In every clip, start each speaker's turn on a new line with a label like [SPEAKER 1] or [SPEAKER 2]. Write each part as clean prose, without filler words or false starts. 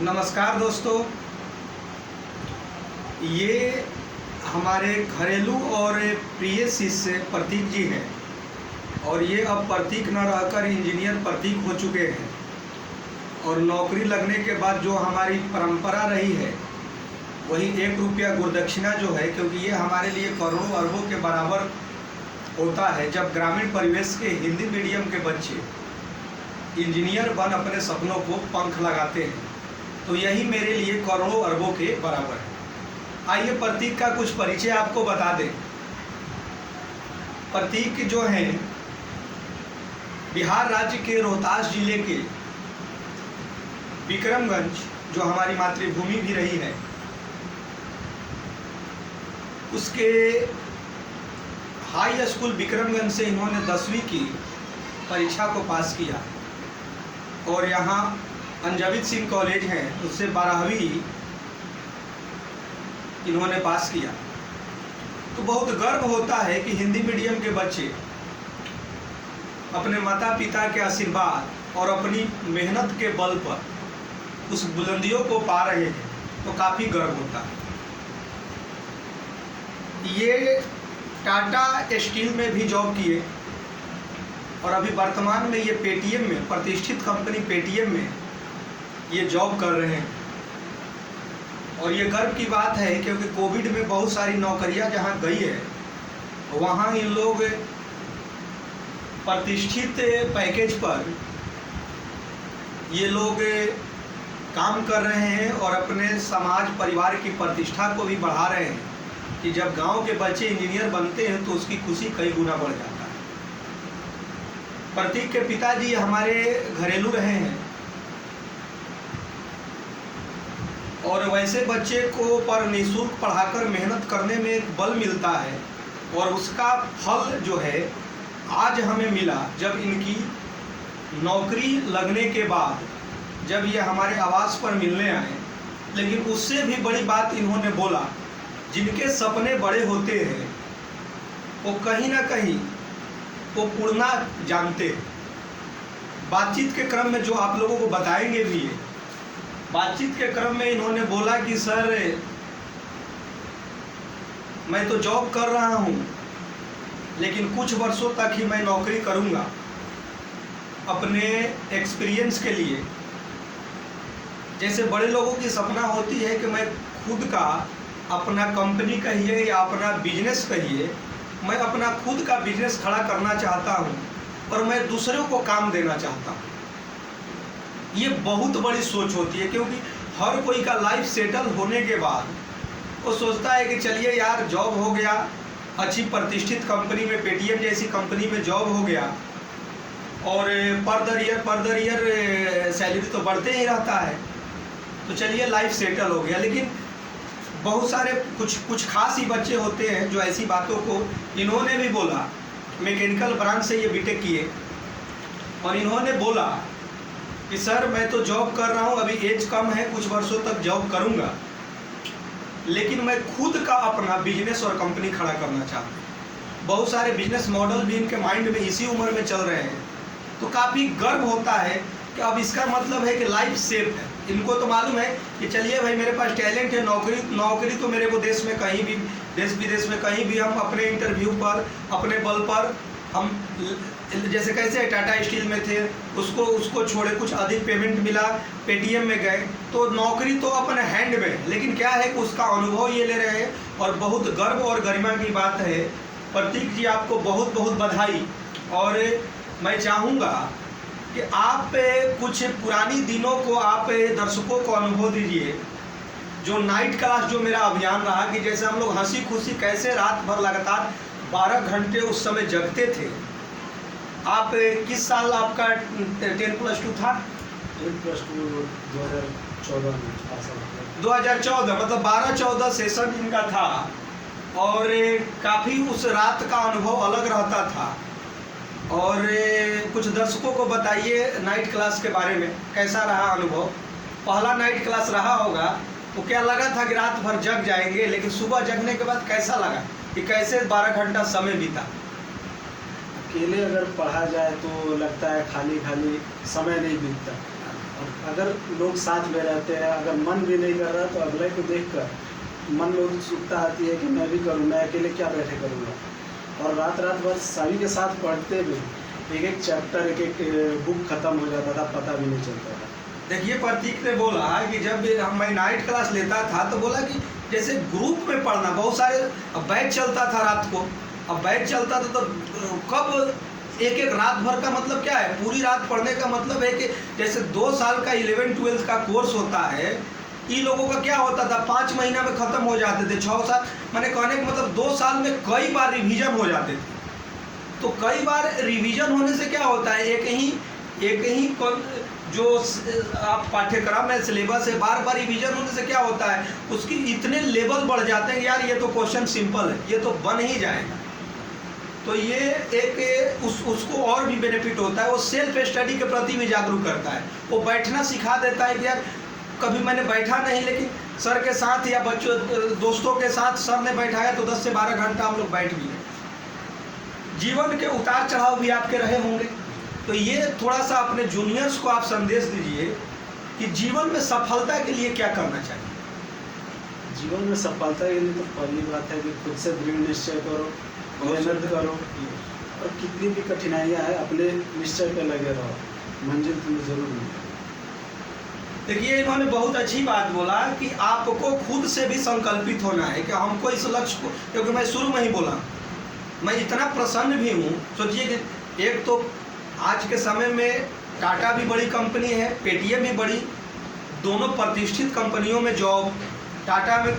[SPEAKER 1] नमस्कार दोस्तों, ये हमारे घरेलू और प्रिय शिष्य प्रतीक जी हैं और ये अब प्रतीक न रहकर इंजीनियर प्रतीक हो चुके हैं। और नौकरी लगने के बाद जो हमारी परंपरा रही है वही 1 रुपया गुरुदक्षिणा जो है, क्योंकि ये हमारे लिए करोड़ों अरबों के बराबर होता है जब ग्रामीण परिवेश के हिंदी मीडियम के बच्चे इंजीनियर बन अपने सपनों को पंख लगाते हैं। तो यही मेरे लिए करोड़ों अरबों के बराबर है। आइए प्रतीक का कुछ परिचय आपको बता दें। प्रतीक जो हैं बिहार राज्य के रोहतास जिले के विक्रमगंज, जो हमारी मातृभूमि भी रही है, उसके हाई स्कूल विक्रमगंज से इन्होंने 10वीं की परीक्षा को पास किया और यहाँ अंजावित सिंह कॉलेज हैं, उससे 12वीं इन्होंने पास किया। तो बहुत गर्व होता है कि हिंदी मीडियम के बच्चे अपने माता पिता के आशीर्वाद और अपनी मेहनत के बल पर उस बुलंदियों को पा रहे हैं, तो काफ़ी गर्व होता है। ये टाटा स्टील में भी जॉब किए और अभी वर्तमान में ये पेटीएम में, प्रतिष्ठित कंपनी पेटीएम में ये जॉब कर रहे हैं। और ये गर्व की बात है क्योंकि कोविड में बहुत सारी नौकरियां जहां गई है वहां इन लोग प्रतिष्ठित पैकेज पर ये लोग काम कर रहे हैं और अपने समाज परिवार की प्रतिष्ठा को भी बढ़ा रहे हैं कि जब गांव के बच्चे इंजीनियर बनते हैं तो उसकी खुशी कई गुना बढ़ जाता है। प्रतीक के पिताजी हमारे घरेलू रहे हैं और वैसे बच्चे को पर निःशुल्क पढ़ाकर मेहनत करने में एक बल मिलता है और उसका फल जो है आज हमें मिला जब इनकी नौकरी लगने के बाद जब ये हमारे आवास पर मिलने आए। लेकिन उससे भी बड़ी बात इन्होंने बोला, जिनके सपने बड़े होते हैं वो कहीं ना कहीं वो उड़ना जानते हैं। बातचीत के क्रम में जो आप लोगों को बताएंगे भी है, बातचीत के क्रम में इन्होंने बोला कि सर मैं तो जॉब कर रहा हूँ लेकिन कुछ वर्षों तक ही मैं नौकरी करूँगा अपने एक्सपीरियंस के लिए। जैसे बड़े लोगों की सपना होती है कि मैं खुद का अपना कंपनी कहिए या अपना बिजनेस कहिए, मैं अपना खुद का बिजनेस खड़ा करना चाहता हूँ और मैं दूसरों को काम देना चाहता हूँ। ये बहुत बड़ी सोच होती है क्योंकि हर कोई का लाइफ सेटल होने के बाद वो सोचता है कि चलिए यार जॉब हो गया, अच्छी प्रतिष्ठित कंपनी में, पेटीएम जैसी कंपनी में जॉब हो गया और पर ईयर सैलरी तो बढ़ते ही रहता है, तो चलिए लाइफ सेटल हो गया। लेकिन बहुत सारे कुछ खास ही बच्चे होते हैं जो ऐसी बातों को, इन्होंने भी बोला, मैकेनिकल ब्रांच से ये बीटेक किए और इन्होंने बोला कि सर मैं तो जॉब कर रहा हूँ, अभी एज कम है, कुछ वर्षों तक जॉब करूँगा लेकिन मैं खुद का अपना बिजनेस और कंपनी खड़ा करना चाहता हूँ। बहुत सारे बिजनेस मॉडल भी इनके माइंड में इसी उम्र में चल रहे हैं, तो काफ़ी गर्व होता है कि अब इसका मतलब है कि लाइफ सेफ है। इनको तो मालूम है कि चलिए भाई मेरे पास टैलेंट है, नौकरी तो मेरे को देश में कहीं भी, देश विदेश में कहीं भी हम अपने इंटरव्यू पर, अपने बल पर हम, जैसे कैसे टाटा स्टील में थे, उसको छोड़े कुछ अधिक पेमेंट मिला, पेटीएम में गए, तो नौकरी तो अपने हैंड में है, लेकिन क्या है कि उसका अनुभव ये ले रहे हैं और बहुत गर्व और गरिमा की बात है। प्रतीक जी आपको बहुत बहुत बधाई। और मैं चाहूँगा कि आप कुछ पुरानी दिनों को आप दर्शकों को अनुभव दीजिए, जो नाइट क्लास जो मेरा अभियान रहा कि जैसे हम लोग हंसी खुशी कैसे रात भर लगातार 12 घंटे उस समय जगते थे। आप किस साल आपका 10+2 था?
[SPEAKER 2] 10+2 2014 में
[SPEAKER 1] 2014, मतलब 12-14 सेशन इनका था और काफ़ी उस रात का अनुभव अलग रहता था। और कुछ दर्शकों को बताइए नाइट क्लास के बारे में, कैसा रहा अनुभव? पहला नाइट क्लास रहा होगा तो क्या लगा था कि रात भर जग जाएंगे, लेकिन सुबह जगने के बाद कैसा लगा कि कैसे 12 घंटा समय बीता?
[SPEAKER 2] अकेले अगर पढ़ा जाए तो लगता है खाली खाली समय नहीं बीतता, और अगर लोग साथ में रहते हैं, अगर मन भी नहीं कर रहा तो अगले को देखकर मन में उत्सुकता आती है कि मैं भी करूँ, मैं अकेले क्या बैठे करूँगा। और रात रात भर सभी के साथ पढ़ते भी, एक एक चैप्टर एक एक बुक खत्म हो जाता था, पता भी नहीं चलता था।
[SPEAKER 1] देखिए प्रतीक ने बोला कि जब मैं नाइट क्लास लेता था तो बोला कि जैसे ग्रुप में पढ़ना, बहुत सारे बैच चलता था रात को, अब बैच चलता था तो कब एक एक रात भर का मतलब क्या है, पूरी रात पढ़ने का मतलब है कि जैसे 2 साल का 11-12 का कोर्स होता है, इन लोगों का क्या होता था 5 महीना में ख़त्म हो जाते थे, 6 साल, मैंने कहने का मतलब 2 साल में कई बार रिवीजन हो जाते थे। तो कई बार रिवीजन होने से क्या होता है, एक ही जो आप पाठ्यक्रम में सिलेबस है, बार बार रिवीजन होने से क्या होता है, उसकी इतने लेवल बढ़ जाते हैं कि यार ये तो क्वेश्चन सिंपल है, ये तो बन ही जाएगा। तो ये एक उसको और भी बेनिफिट होता है, वो सेल्फ स्टडी के प्रति भी जागरूक करता है, वो बैठना सिखा देता है कि यार कभी मैंने बैठा नहीं, लेकिन सर के साथ या बच्चों दोस्तों के साथ सर ने बैठाया तो 10 से 12 घंटा हम लोग बैठ भी गए। जीवन के उतार चढ़ाव भी आपके रहे होंगे, तो ये थोड़ा सा अपने जूनियर्स को आप संदेश दीजिए कि जीवन में सफलता के लिए क्या करना चाहिए।
[SPEAKER 2] जीवन में सफलता के लिए तो पहली बात है कि खुद से दृढ़ निश्चय करो, मेहनत करो, और कितनी भी कठिनाइयाँ हैं अपने निश्चय पे लगे रहो, मंजिल तुम्हें जरूर मिलेगी।
[SPEAKER 1] देखिए इन्होंने बहुत अच्छी बात बोला कि आपको खुद से भी संकल्पित होना है कि हमको इस लक्ष्य को, क्योंकि मैं शुरू में ही बोला मैं इतना प्रसन्न भी हूँ। सोचिए कि एक तो आज के समय में टाटा भी बड़ी कंपनी है, पेटीएम भी बड़ी, दोनों प्रतिष्ठित कंपनियों में जॉब, टाटा में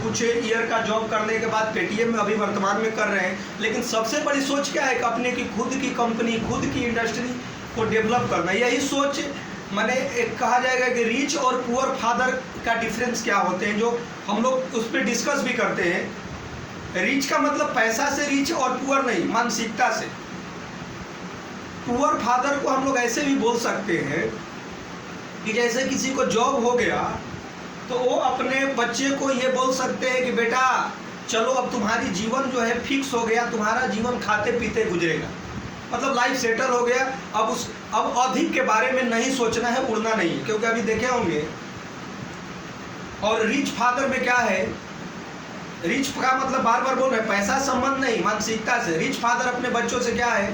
[SPEAKER 1] कुछ ईयर का जॉब करने के बाद पेटीएम में अभी वर्तमान में कर रहे हैं, लेकिन सबसे बड़ी सोच क्या है कि अपने की खुद की कंपनी, खुद की इंडस्ट्री को डेवलप करना। यही सोच मैंने एक कहा जाएगा कि रिच और पुअर फादर का डिफरेंस क्या होते हैं, जो हम लोग उस पर डिस्कस भी करते हैं। रिच का मतलब पैसा से रिच और पुअर नहीं, मानसिकता से। पुअर फादर को हम लोग ऐसे भी बोल सकते हैं कि जैसे किसी को जॉब हो गया तो वो अपने बच्चे को ये बोल सकते हैं कि बेटा चलो अब तुम्हारी जीवन जो है फिक्स हो गया, तुम्हारा जीवन खाते पीते गुजरेगा, मतलब लाइफ सेटल हो गया, अब अधिक के बारे में नहीं सोचना है, उड़ना नहीं है। क्योंकि अभी देखे होंगे, और रिच फादर में क्या है, रिच का मतलब बार बार बोल रहे हैं पैसा संबंध नहीं, मानसिकता से। रिच फादर अपने बच्चों से क्या है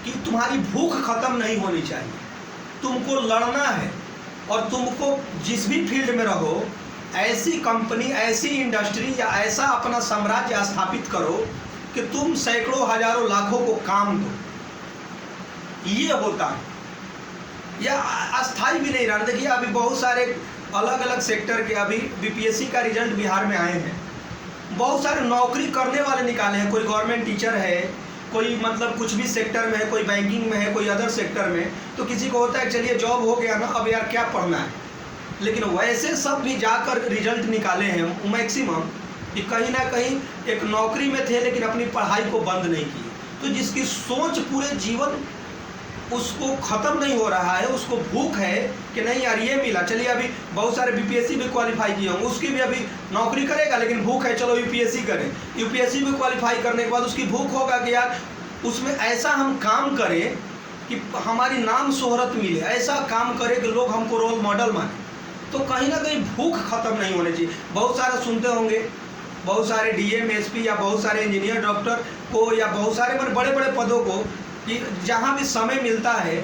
[SPEAKER 1] कि तुम्हारी भूख खत्म नहीं होनी चाहिए, तुमको लड़ना है, और तुमको जिस भी फील्ड में रहो ऐसी कंपनी, ऐसी इंडस्ट्री या ऐसा अपना साम्राज्य स्थापित करो कि तुम सैकड़ों हजारों लाखों को काम दो। ये होता है, या अस्थाई भी नहीं रहा। देखिए अभी बहुत सारे अलग अलग सेक्टर के, अभी बीपीएससी का रिजल्ट बिहार में आए हैं, बहुत सारे नौकरी करने वाले निकाले हैं। कोई गवर्नमेंट टीचर है, कोई मतलब कुछ भी सेक्टर में है, कोई बैंकिंग में है, कोई अदर सेक्टर में। तो किसी को होता है चलिए जॉब हो गया ना, अब यार क्या पढ़ना है, लेकिन वैसे सब भी जाकर रिजल्ट निकाले हैं मैक्सिमम कि कहीं ना कहीं एक नौकरी में थे लेकिन अपनी पढ़ाई को बंद नहीं की। तो जिसकी सोच पूरे जीवन उसको ख़त्म नहीं हो रहा है, उसको भूख है कि नहीं यार ये मिला, चलिए अभी बहुत सारे बीपीएससी भी क्वालिफाई किए होंगे, उसकी भी अभी नौकरी करेगा लेकिन भूख है, चलो यूपीएससी करें। यूपीएससी भी क्वालिफाई करने के बाद उसकी भूख होगा कि यार उसमें ऐसा हम काम करें कि हमारी नाम शोहरत मिले, ऐसा काम करें कि लोग हमको रोल मॉडल माने। तो कहीं ना कहीं भूख खत्म नहीं होनी चाहिए। बहुत सारा सुनते होंगे, बहुत सारे डीएम, एसपी या बहुत सारे इंजीनियर, डॉक्टर को, या बहुत सारे बड़े बड़े पदों को, कि जहाँ भी समय मिलता है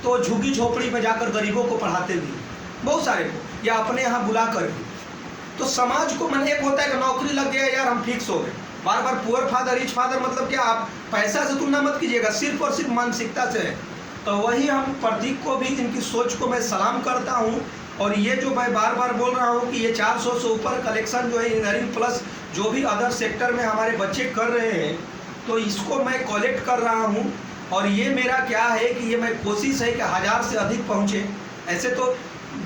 [SPEAKER 1] तो झुग्गी झोपड़ी में जाकर गरीबों को पढ़ाते भी, बहुत सारे को, या अपने यहाँ बुला कर भी। तो समाज को मैंने, एक होता है कि नौकरी लग गया यार हम फिक्स हो गए, बार बार पुअर फादर रिच फादर मतलब क्या, आप पैसा से तुलना मत कीजिएगा, सिर्फ और सिर्फ मानसिकता से है। तो वही हम प्रतीक को भी, इनकी सोच को मैं सलाम करता हूँ। और ये जो मैं बार बार बोल रहा हूँ कि ये 400 से ऊपर कलेक्शन जो है इंजीनियरिंग प्लस जो भी अदर सेक्टर में हमारे बच्चे कर रहे हैं, तो इसको मैं कलेक्ट कर रहा हूँ। और ये मेरा क्या है कि ये मैं कोशिश है कि 1000 से अधिक पहुँचे। ऐसे तो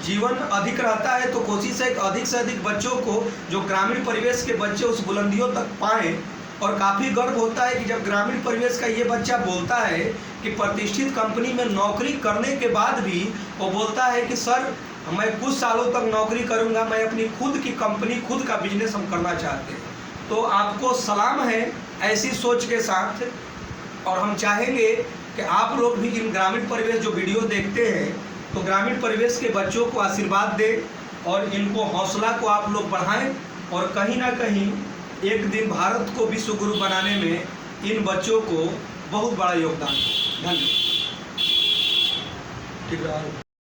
[SPEAKER 1] जीवन अधिक रहता है, तो कोशिश है कि अधिक से अधिक बच्चों को, जो ग्रामीण परिवेश के बच्चे, उस बुलंदियों तक पाएँ। और काफ़ी गर्व होता है कि जब ग्रामीण परिवेश का ये बच्चा बोलता है कि प्रतिष्ठित कंपनी में नौकरी करने के बाद भी वो बोलता है कि सर मैं कुछ सालों तक नौकरी करूंगा, मैं अपनी खुद की कंपनी, खुद का बिजनेस हम करना चाहते हैं। तो आपको सलाम है ऐसी सोच के साथ। और हम चाहेंगे कि आप लोग भी इन ग्रामीण परिवेश जो वीडियो देखते हैं तो ग्रामीण परिवेश के बच्चों को आशीर्वाद दें और इनको हौसला को आप लोग बढ़ाएं और कहीं ना कहीं एक दिन भारत को विश्व गुरु बनाने में इन बच्चों को बहुत बड़ा योगदान हो। धन्यवाद। ठीक रहा।